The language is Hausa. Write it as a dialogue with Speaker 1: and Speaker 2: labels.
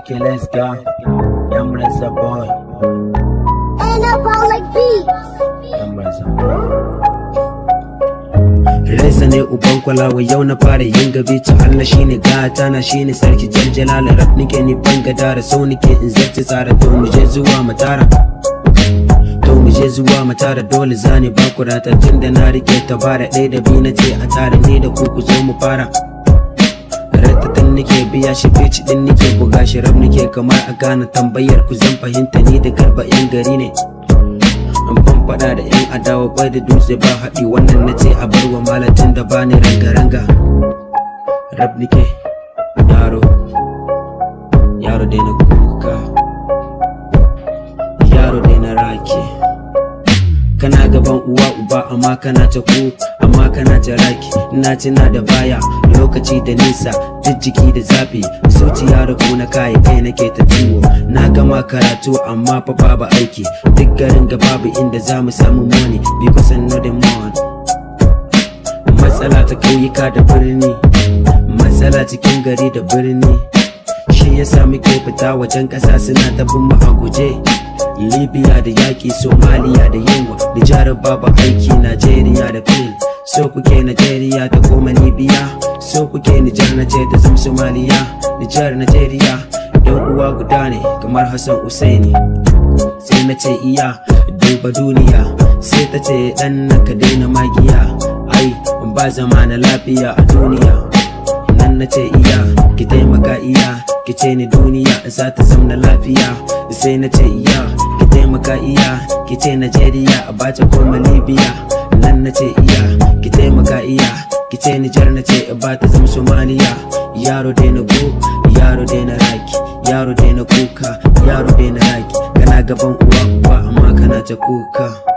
Speaker 1: Okay, let's go. Yamreza boy.
Speaker 2: Anabolic beats.
Speaker 1: Yamreza boy. Reza ne uban kwalawa yau na fara yin gabi ta Allah shine gata na shine sarki jaljalala rap nike ni banga dara so nike in zarce tsara to mu je zuwa matara zuwa matara dole zani ba kurata tunda na rike ta bara ɗaya da biyu nace a tare ni da ku zo mu fara ratatan nike biya shi fici din nike buga shi rap nike kamar a gane tambayar ku zan fahimta ni da garba yan gari ne ban fada da yan adawa bai da dutse ba haɗi wannan nace a barwa malatin da bani ranga-ranga rap nike yaro dai na kuka yaro dai na rake kana gaban uwa uba amma kana ta ku amma kana ta raki ina tuna da baya lokaci da nisa jijjiki da zafi zuciya rabu na kai nake ta ciwo na gama karatu amma fa babu aiki duk garin ga babu inda zamu samu money because I know the money matsala ta kauyuka da birni matsala cikin gari da birni shi yasa muke fita wajen ƙasa suna ta bin mu a guje Libya da yaƙi, Somalia da yunwa, Nijar babu aiki, Najeriya da fil. So kuke Najeriya ta koma Libya, so kuke Nijar na ce ta zama Somalia, Nijar Najeriya, yan uwa guda ne kamar Hassan Usaini. Sai na ce iya duba duniya, sai ta ce dan ka daina magiya, ai ba zama na lafiya a duniya. Nan na ce iya, ki taimaka iya, ki ce ni duniya za ta zama lafiya. Sai na ce iya, ki taimaka iya, ki ce Najeriya a bata koma Libya. Nan na ce iya, ki taimaka iya, ki ce Nijar na ce a bata zama Somalia. Yaro dai na go, yaro dai na raki, yaro dai na kuka, yaro dai na raki. Kana gaban uwa amma kana ta kuka.